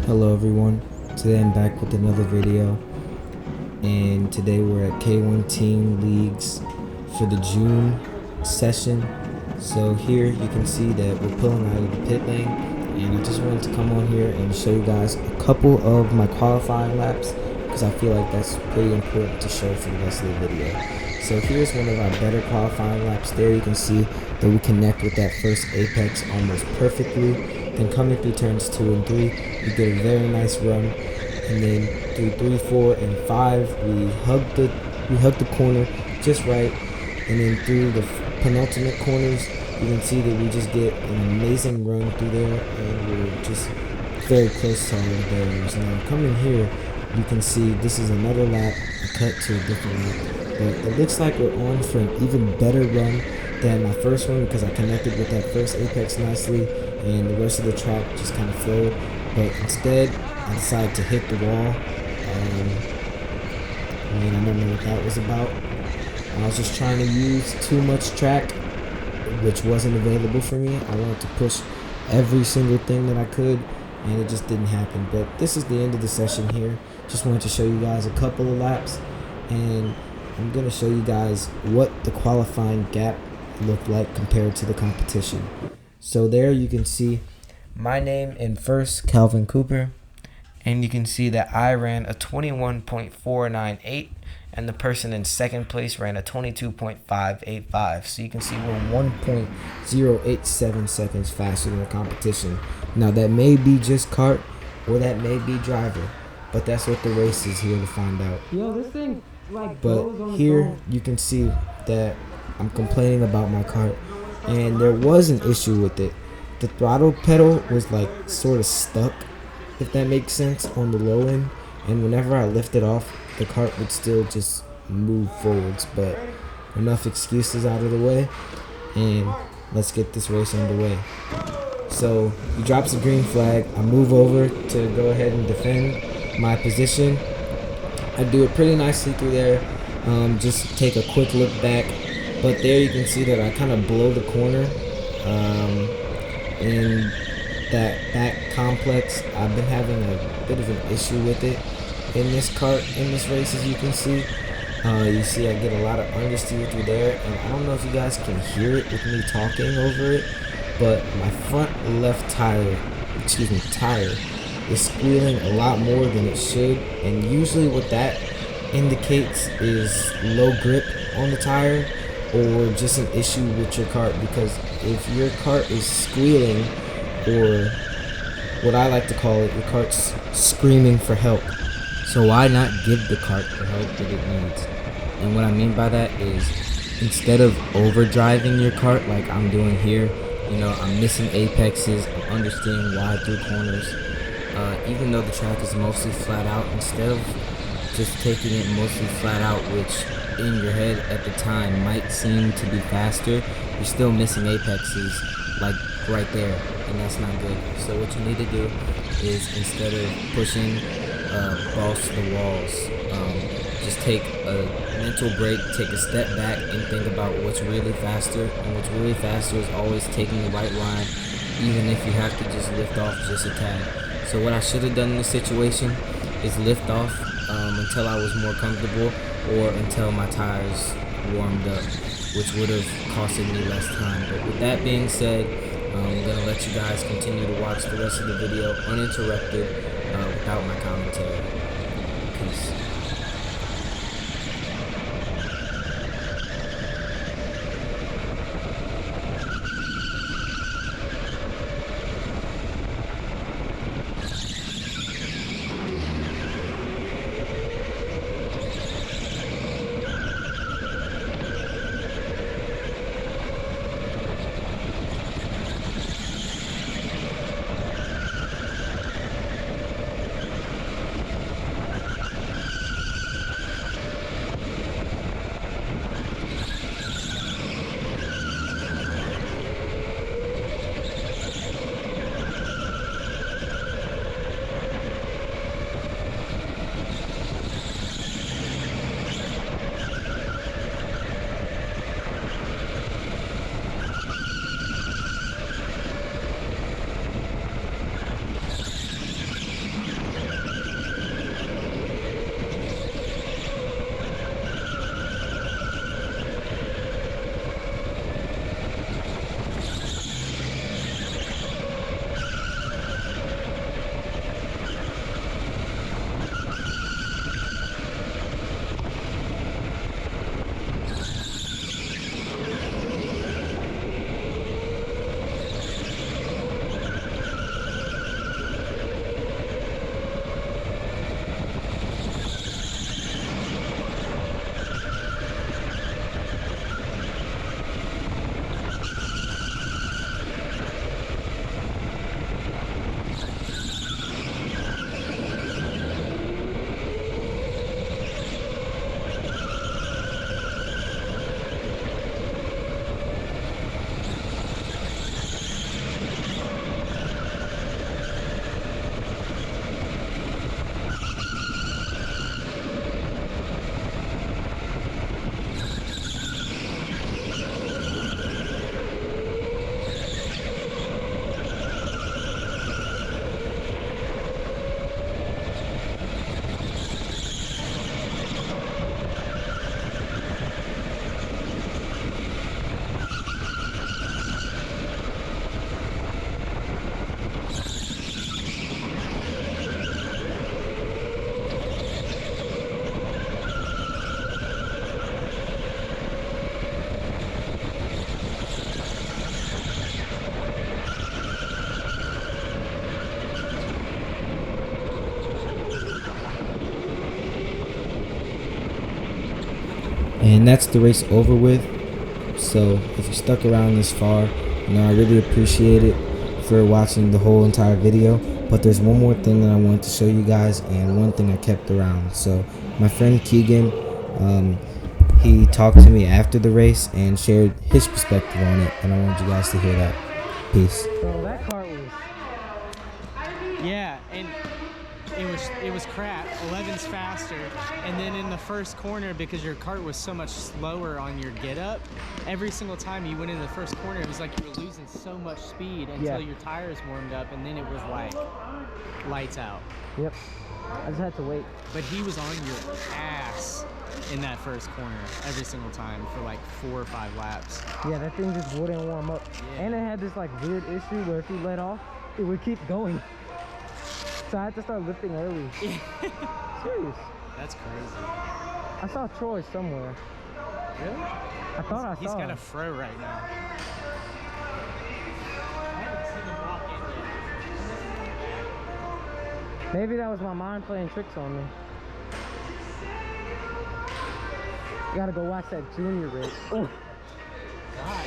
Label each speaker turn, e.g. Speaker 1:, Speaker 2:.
Speaker 1: Hello everyone, today I'm back with another video, and today we're at K1 Team Leagues for the June session. So here you can see that we're pulling out of the pit lane, and I just wanted to come on here and show you guys a couple of my qualifying laps because I feel like that's pretty important to show for the rest of the video. So here's one of our better qualifying laps. There you can see that we connect with that first apex almost perfectly. Then coming through turns 2 and 3, we get a very nice run. And then through 3, 4, and 5, we hug the corner just right. And then through the penultimate corners, you can see that we just get an amazing run through there, and we're just very close to all the barriers. Now coming here, you can see this is another lap, a cut to a different lap. But it looks like we're on for an even better run than my first one because I connected with that first apex nicely, and the rest of the track just kind of flowed. But instead, I decided to hit the wall. I don't know what that was about. I was just trying to use too much track, which wasn't available for me. I wanted to push every single thing that I could, and it just didn't happen. But this is the end of the session here. Just wanted to show you guys a couple of laps, and I'm going to show you guys what the qualifying gap looked like compared to the competition. So there you can see my name in first, Calvin Cooper, and you can see that I ran a 21.498, and the person in second place ran a 22.585. So you can see we're 1.087 seconds faster than the competition. Now that may be just kart, or that may be driver, but that's what the race is here to find out.
Speaker 2: Yo, this thing like
Speaker 1: But
Speaker 2: goes on
Speaker 1: here
Speaker 2: its own.
Speaker 1: you can see that I'm complaining about my kart, and there was an issue with it. The throttle pedal was like sort of stuck, if that makes sense, on the low end, and whenever I lifted off, the kart would still just move forwards. But enough excuses out of the way, and let's get this race underway. So he drops a green flag. I move over to go ahead and defend my position. I do it pretty nicely through there. Just take a quick look back, but there you can see that I kind of blow the corner in that back complex. I've been having a bit of an issue with it in this kart, in this race, as you can see. You see I get a lot of understeer through there, and I don't know if you guys can hear it with me talking over it, but my front left tire is squealing a lot more than it should, and usually what that indicates is low grip on the tire or just an issue with your kart, because if your kart is squealing, or what I like to call it, your kart's screaming for help. So why not give the kart the help that it needs? And what I mean by that is, instead of overdriving your kart like I'm doing here, I'm missing apexes, I'm understeering wide through corners. Even though the track is mostly flat out, instead of just taking it mostly flat out, which in your head at the time might seem to be faster, you're still missing apexes like right there, and that's not good. So what you need to do is, instead of pushing balls to the walls, just take a mental break, take a step back, and think about what's really faster. And what's really faster is always taking the right line, even if you have to just lift off just a tad. So what I should have done in this situation is lift off until I was more comfortable, or until my tires warmed up, which would have costed me less time. But with that being said, I'm going to let you guys continue to watch the rest of the video uninterrupted without my commentary. Peace. And that's the race over with. So if you stuck around this far, I really appreciate it for watching the whole entire video. But there's one more thing that I wanted to show you guys, and one thing I kept around. So my friend Keegan, he talked to me after the race and shared his perspective on it, and I want you guys to hear that. Peace.
Speaker 2: So that kart was, yeah, and it was crap. 11's faster, and then in the first corner, because your kart was so much slower on your get up, every single time you went into the first corner, it was like you were losing so much speed until your tires warmed up, and then it was like lights out. Yep. I just had to wait. But he was on your ass in that first corner every single time for like 4 or 5 laps. Yeah, that thing just wouldn't warm up. Yeah. And it had this like weird issue where if you let off, it would keep going. So I had to start lifting early. Serious. That's crazy. I saw Troy somewhere. Really? I thought I saw him. He's got a fro right now. I haven't seen him walk in yet. Maybe that was my mind playing tricks on me. You gotta go watch that junior race. Oh. God.